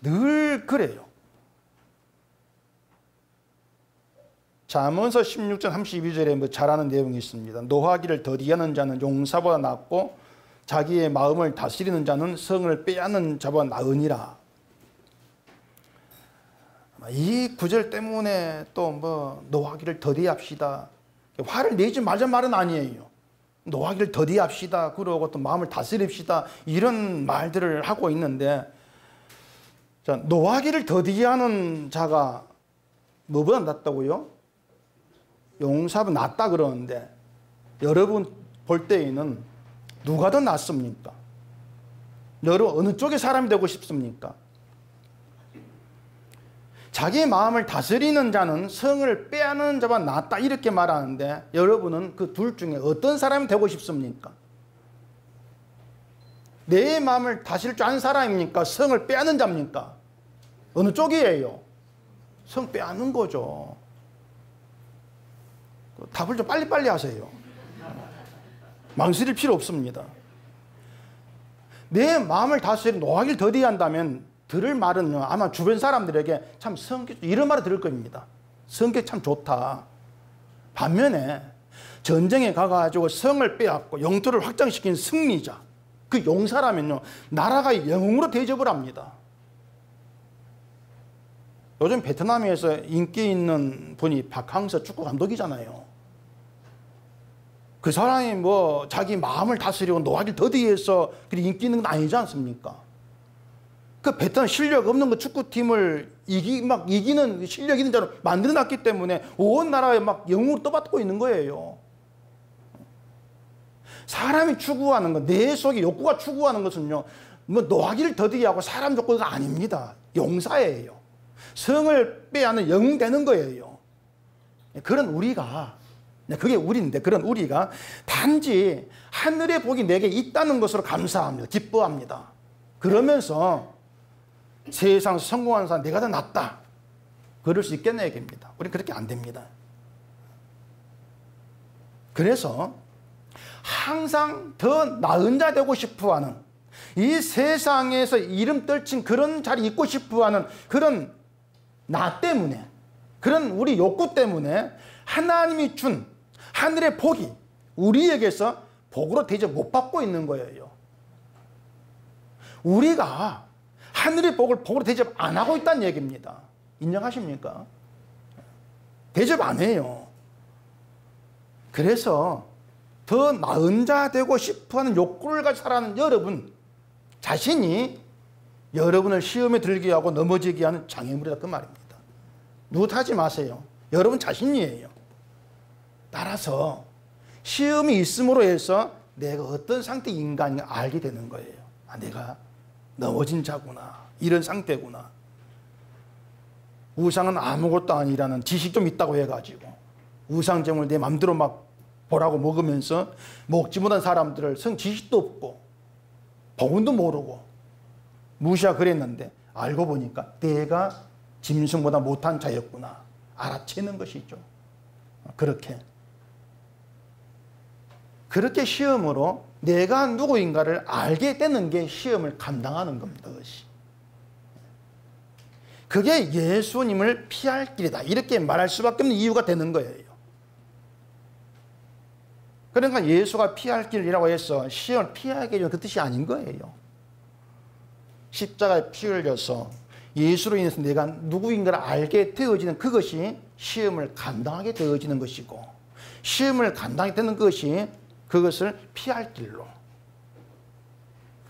늘 그래요. 잠언서 16장 32절에 뭐 잘하는 내용이 있습니다. 노하기를 더디하는 자는 용사보다 낫고 자기의 마음을 다스리는 자는 성을 빼앗는 자보다 나으니라. 이 구절 때문에 또 뭐 노하기를 더디합시다, 화를 내지 말자 말은 아니에요. 노하기를 더디합시다, 그러고 또 마음을 다스립시다, 이런 말들을 하고 있는데, 자, 노하기를 더디하는 자가 뭐보다 낫다고요? 용사보다 낫다 그러는데, 여러분 볼 때에는 누가 더 낫습니까? 여러분 어느 쪽의 사람이 되고 싶습니까? 자기의 마음을 다스리는 자는 성을 빼앗는 자보다 낫다, 이렇게 말하는데 여러분은 그 둘 중에 어떤 사람이 되고 싶습니까? 내 마음을 다스릴 줄 아는 사람입니까? 성을 빼앗는 자입니까? 어느 쪽이에요? 성 빼앗는 거죠. 답을 좀 빨리빨리 하세요. 망설일 필요 없습니다. 내 마음을 다스리는 노하기를 더디한다면 들을 말은요, 아마 주변 사람들에게 참 성격, 이런 말을 들을 겁니다. 성격 참 좋다. 반면에 전쟁에 가가지고 성을 빼앗고 영토를 확장시킨 승리자, 그 용사라면요, 나라가 영웅으로 대접을 합니다. 요즘 베트남에서 인기 있는 분이 박항서 축구 감독이잖아요. 그 사람이 뭐 자기 마음을 다스리고 노하기를 더디해서 인기 있는 건 아니지 않습니까? 그 베트남 실력 없는 그 축구팀을 이기는 실력 있는 자로 만들어놨기 때문에 온 나라에 막 영웅으로 떠받고 있는 거예요. 사람이 추구하는 것, 내 속에 욕구가 추구하는 것은요, 뭐 노하기를 더디하고 사람 욕구가 아닙니다. 용사예요. 성을 빼앗는 영웅 되는 거예요. 그런 우리가, 그게 우리인데, 그런 우리가 단지 하늘의 복이 내게 있다는 것으로 감사합니다. 기뻐합니다. 그러면서 세상에서 성공하는 사람 내가 더 낫다, 그럴 수 있겠네 얘기입니다. 우리 그렇게 안 됩니다. 그래서 항상 더 나은 자 되고 싶어하는, 이 세상에서 이름 떨친 그런 자리 있고 싶어하는 그런 나 때문에, 그런 우리 욕구 때문에 하나님이 준 하늘의 복이 우리에게서 복으로 대접 못 받고 있는 거예요. 우리가 하늘의 복을 복으로 대접 안 하고 있다는 얘기입니다. 인정하십니까? 대접 안 해요. 그래서 더 나은 자 되고 싶어하는 욕구를 가지고 살아가는 여러분 자신이 여러분을 시험에 들게 하고 넘어지게 하는 장애물이다 그 말입니다. 누구 탓하지 마세요. 여러분 자신이에요. 따라서 시험이 있음으로 해서 내가 어떤 상태의 인간인가 알게 되는 거예요. 아, 내가 넘어진 자구나. 이런 상태구나. 우상은 아무것도 아니라는 지식 좀 있다고 해가지고 우상점을 내 맘대로 막 보라고 먹으면서 먹지 못한 사람들을 성 지식도 없고 복음도 모르고 무시하고 그랬는데 알고 보니까 내가 짐승보다 못한 자였구나 알아채는 것이죠. 그렇게 시험으로 내가 누구인가를 알게 되는 게 시험을 감당하는 겁니다. 그게 예수님을 피할 길이다 이렇게 말할 수밖에 없는 이유가 되는 거예요. 그러니까 예수가 피할 길이라고 해서 시험을 피하게 해주는 그 뜻이 아닌 거예요. 십자가에 피 흘려서 예수로 인해서 내가 누구인가를 알게 되어지는 그것이 시험을 감당하게 되어지는 것이고 시험을 감당하게 되는 것이 그것을 피할 길로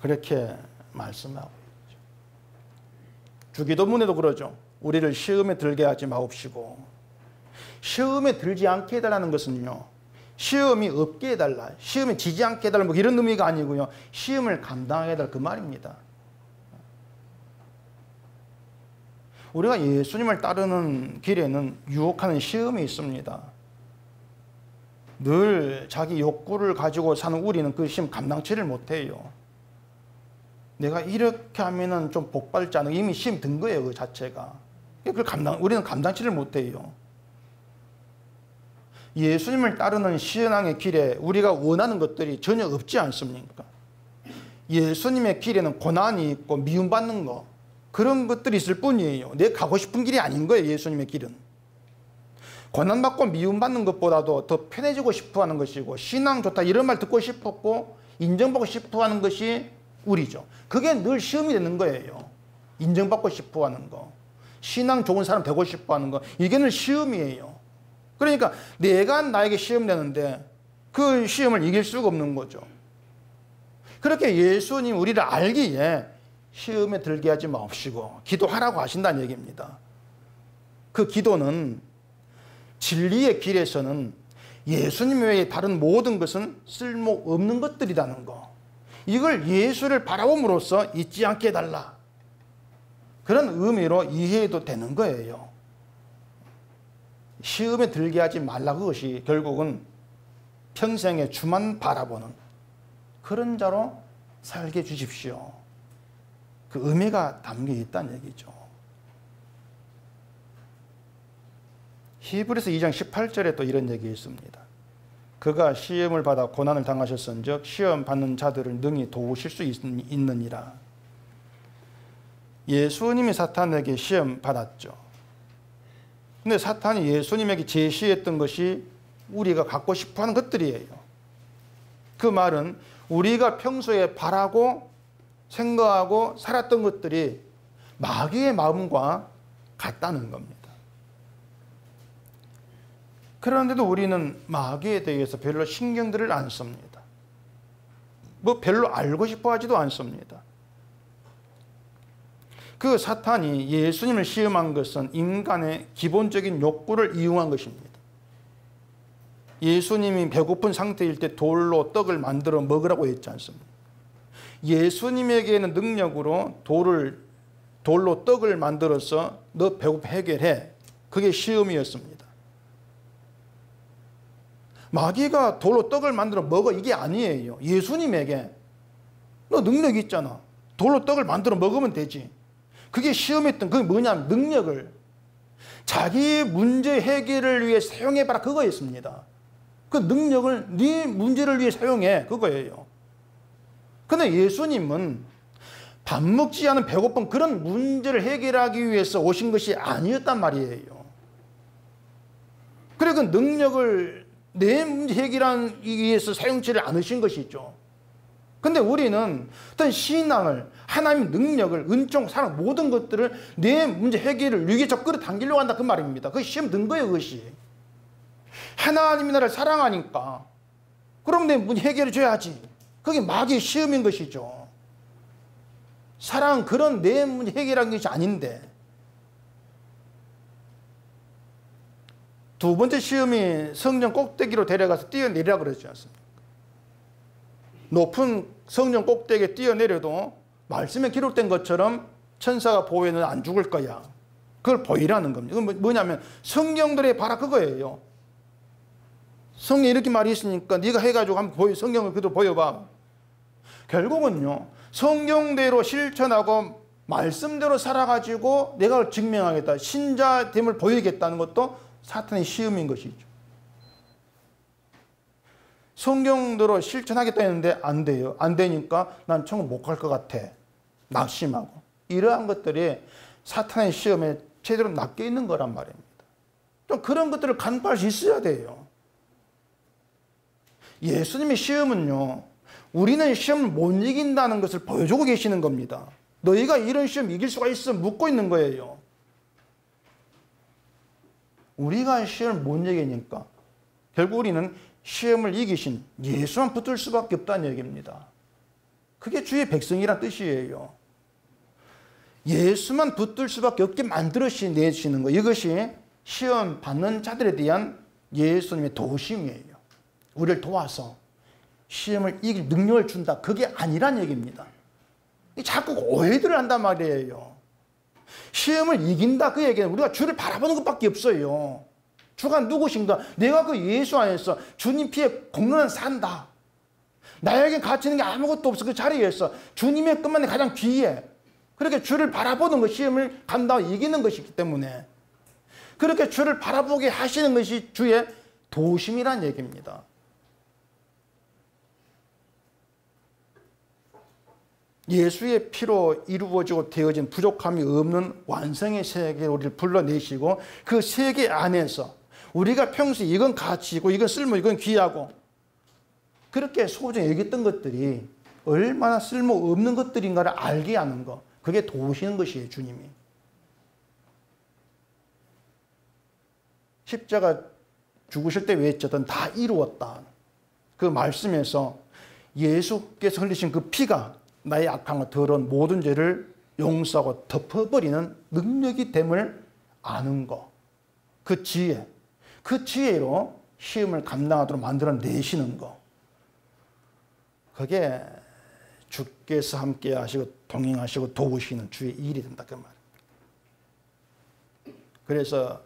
그렇게 말씀하고 있죠. 주기도문에도 그러죠. 우리를 시험에 들게 하지 마옵시고 시험에 들지 않게 해달라는 것은요. 시험이 없게 해달라 시험에 지지 않게 해달라 뭐 이런 의미가 아니고요. 시험을 감당하게 해달라 그 말입니다. 우리가 예수님을 따르는 길에는 유혹하는 시험이 있습니다. 늘 자기 욕구를 가지고 사는 우리는 그 시험 감당치를 못해요. 내가 이렇게 하면은 좀 복받지 않은 이미 시험 든 거예요. 그 자체가. 우리는 감당치를 못해요. 예수님을 따르는 신앙의 길에 우리가 원하는 것들이 전혀 없지 않습니까? 예수님의 길에는 고난이 있고 미움받는 거 그런 것들이 있을 뿐이에요. 내 가고 싶은 길이 아닌 거예요. 예수님의 길은. 고난받고 미움받는 것보다도 더 편해지고 싶어하는 것이고 신앙 좋다 이런 말 듣고 싶었고 인정받고 싶어하는 것이 우리죠. 그게 늘 시험이 되는 거예요. 인정받고 싶어하는 거 신앙 좋은 사람 되고 싶어하는 거 이게 늘 시험이에요. 그러니까 내가 나에게 시험 내는데 그 시험을 이길 수가 없는 거죠. 그렇게 예수님 우리를 알기에 시험에 들게 하지 마옵시고 기도하라고 하신다는 얘기입니다. 그 기도는 진리의 길에서는 예수님 외에 다른 모든 것은 쓸모없는 것들이라는 거 이걸 예수를 바라봄으로써 잊지 않게 해달라 그런 의미로 이해해도 되는 거예요. 시험에 들게 하지 말라 그것이 결국은 평생에 주만 바라보는 그런 자로 살게 주십시오. 그 의미가 담겨 있다는 얘기죠. 히브리서 2장 18절에 또 이런 얘기 있습니다. 그가 시험을 받아 고난을 당하셨은즉 시험 받는 자들을 능히 도우실 수 있느니라. 예수님이 사탄에게 시험 받았죠. 근데 사탄이 예수님에게 제시했던 것이 우리가 갖고 싶어하는 것들이에요. 그 말은 우리가 평소에 바라고 생각하고 살았던 것들이 마귀의 마음과 같다는 겁니다. 그런데도 우리는 마귀에 대해서 별로 신경들을 안 씁니다. 뭐 별로 알고 싶어 하지도 않습니다. 그 사탄이 예수님을 시험한 것은 인간의 기본적인 욕구를 이용한 것입니다. 예수님이 배고픈 상태일 때 돌로 떡을 만들어 먹으라고 했지 않습니까? 예수님에게는 능력으로 돌로 떡을 만들어서 너 배고픔 해결해. 그게 시험이었습니다. 마귀가 돌로 떡을 만들어 먹어 이게 아니에요. 예수님에게 너 능력이 있잖아. 돌로 떡을 만들어 먹으면 되지. 그게 시험했던 그게 뭐냐면 능력을 자기 문제 해결을 위해 사용해봐라 그거였습니다. 그 능력을 네 문제를 위해 사용해 그거예요. 그런데 예수님은 밥 먹지 않은 배고픈 그런 문제를 해결하기 위해서 오신 것이 아니었단 말이에요. 그래 그 능력을 내 문제 해결하기 위해서 사용치를 않으신 것이죠. 근데 우리는 어떤 신앙을, 하나님의 능력을, 은총, 사랑, 모든 것들을 내 문제 해결을 위기적 끌어당기려고 한다 그 말입니다. 그게 시험 든 거예요. 그것이 하나님이 나를 사랑하니까 그럼 내 문제 해결해 줘야지. 그게 마귀의 시험인 것이죠. 사랑은 그런 내 문제 해결한 것이 아닌데. 두 번째 시험이 성전 꼭대기로 데려가서 뛰어내리라 그러지 않습니까? 높은 성전 꼭대기에 뛰어내려도 말씀에 기록된 것처럼 천사가 보호에는 안 죽을 거야. 그걸 보이라는 겁니다. 그건 뭐냐면 성경들의 바라 그거예요. 성경에 이렇게 말이 있으니까 네가 해가지고 한번 성경을 그대로 보여봐. 결국은요, 성경대로 실천하고 말씀대로 살아가지고 내가 증명하겠다, 신자됨을 보이겠다는 것도 사탄의 시험인 것이죠. 성경대로 실천하겠다 했는데 안 돼요. 안 되니까 난 천국 못 갈 것 같아. 낙심하고. 이러한 것들이 사탄의 시험에 제대로 낚여 있는 거란 말입니다. 좀 그런 것들을 간파할 수 있어야 돼요. 예수님의 시험은요, 우리는 시험을 못 이긴다는 것을 보여주고 계시는 겁니다. 너희가 이런 시험 이길 수가 있어 묻고 있는 거예요. 우리가 시험을 못 이기니까 결국 우리는 시험을 이기신 예수만 붙들 수밖에 없다는 얘기입니다. 그게 주의 백성이란 뜻이에요. 예수만 붙들 수밖에 없게 만들어내시는 거. 이것이 시험 받는 자들에 대한 예수님의 도우심이에요. 우리를 도와서 시험을 이길 능력을 준다. 그게 아니란 얘기입니다. 자꾸 오해들을 한단 말이에요. 시험을 이긴다 그 얘기는 우리가 주를 바라보는 것밖에 없어요. 주가 누구신가? 내가 그 예수 안에서 주님 피에 공론한 산다. 나에게 가치는 게 아무것도 없어. 그 자리에서 주님의 것만이 가장 귀해. 그렇게 주를 바라보는 것, 시험을 간다고 이기는 것이기 때문에 그렇게 주를 바라보게 하시는 것이 주의 도우심이란 얘기입니다. 예수의 피로 이루어지고 되어진 부족함이 없는 완성의 세계에 우리를 불러내시고 그 세계 안에서 우리가 평소에 이건 가치 있고 이건 쓸모, 이건 귀하고 그렇게 소중히 여겼던 것들이 얼마나 쓸모없는 것들인가를 알게 하는 것, 그게 도우시는 것이에요. 주님이. 십자가 죽으실 때 외쳤던 다 이루었다. 그 말씀에서 예수께서 흘리신 그 피가 나의 악함과 더러운 모든 죄를 용서하고 덮어버리는 능력이 됨을 아는 것. 그 지혜. 그 지혜로 시험을 감당하도록 만들어내시는 것. 그게 주께서 함께 하시고 동행하시고 도우시는 주의 일이 된다. 그 말입니다. 그래서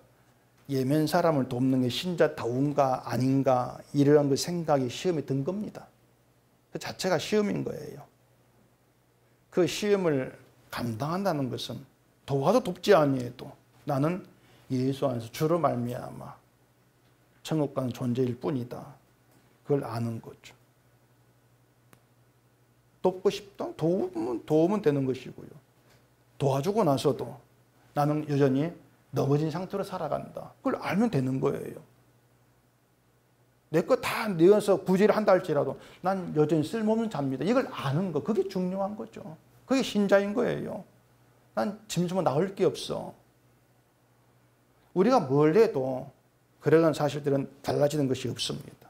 예멘 사람을 돕는 게 신자다운가 아닌가 이러한 그 생각이 시험에 든 겁니다. 그 자체가 시험인 거예요. 그 시험을 감당한다는 것은 도와도 돕지 아니해도 나는 예수 안에서 주로 말미암아 천국 가는 존재일 뿐이다. 그걸 아는 거죠. 돕고 싶다? 도우면 되는 것이고요. 도와주고 나서도 나는 여전히 넘어진 상태로 살아간다. 그걸 알면 되는 거예요. 내 거 다 내어서 구제를 한다 할지라도 난 여전히 쓸모없는 자입니다. 이걸 아는 거, 그게 중요한 거죠. 그게 신자인 거예요. 난 짐승은 나을 게 없어. 우리가 뭘 해도 그런 사실들은 달라지는 것이 없습니다.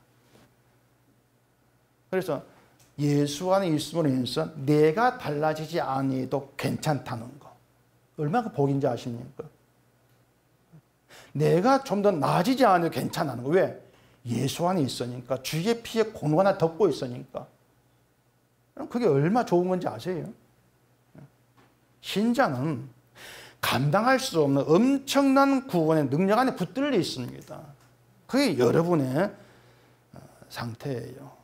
그래서 예수 안에 있음으로 인해서 내가 달라지지 아니해도 괜찮다는 거. 얼마나 복인지 아십니까? 내가 좀 더 나아지지 않아도 괜찮다는 거. 왜? 예수 안에 있으니까. 주의 피에 공로가 나 덮고 있으니까. 그게 얼마나 좋은 건지 아세요? 신자는 감당할 수 없는 엄청난 구원의 능력 안에 붙들려 있습니다. 그게 여러분의 상태예요.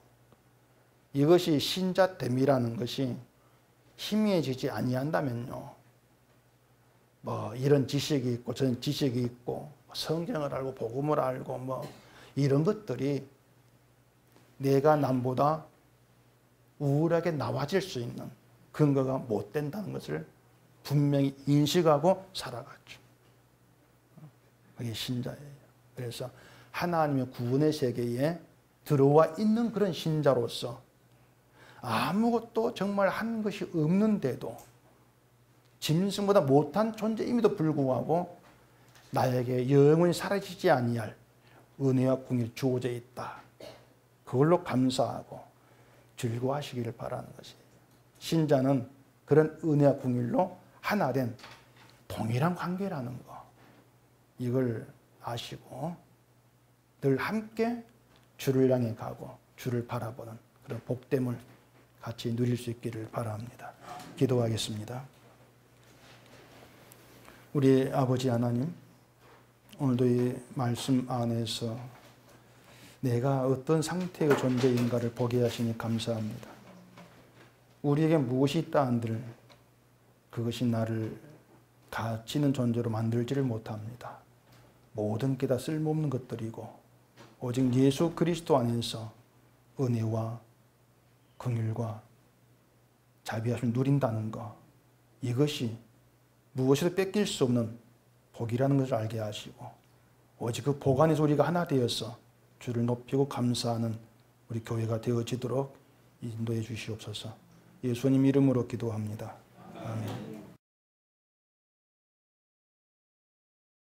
이것이 신자됨이라는 것이 희미해지지 아니한다면요. 뭐 이런 지식이 있고 저런 지식이 있고 성경을 알고 복음을 알고 뭐 이런 것들이 내가 남보다 우월하게 나와질 수 있는 근거가 못 된다는 것을 분명히 인식하고 살아갔죠. 그게 신자예요. 그래서 하나님의 구원의 세계에 들어와 있는 그런 신자로서 아무것도 정말 한 것이 없는데도 짐승보다 못한 존재임에도 불구하고 나에게 영원히 사라지지 아니할 은혜와 궁일이 주어져 있다. 그걸로 감사하고 즐거워하시기를 바라는 것이, 신자는 그런 은혜와 궁일로 하나 된 동일한 관계라는 거, 이걸 아시고 늘 함께 주를 향해 가고 주를 바라보는 그런 복됨을 같이 누릴 수 있기를 바랍니다. 기도하겠습니다. 우리 아버지 하나님, 오늘도 이 말씀 안에서 내가 어떤 상태의 존재인가를 보게 하시니 감사합니다. 우리에게 무엇이 있다 한들 그것이 나를 가치는 존재로 만들지를 못합니다. 모든 게 다 쓸모없는 것들이고 오직 예수 그리스도 안에서 은혜와 긍휼과 자비하심을 누린다는 것, 이것이 무엇에도 뺏길 수 없는 복이라는 것을 알게 하시고 오직 그 복 안에서 우리가 하나 되어서 주를 높이고 감사하는 우리 교회가 되어지도록 인도해 주시옵소서. 예수님 이름으로 기도합니다. 아멘.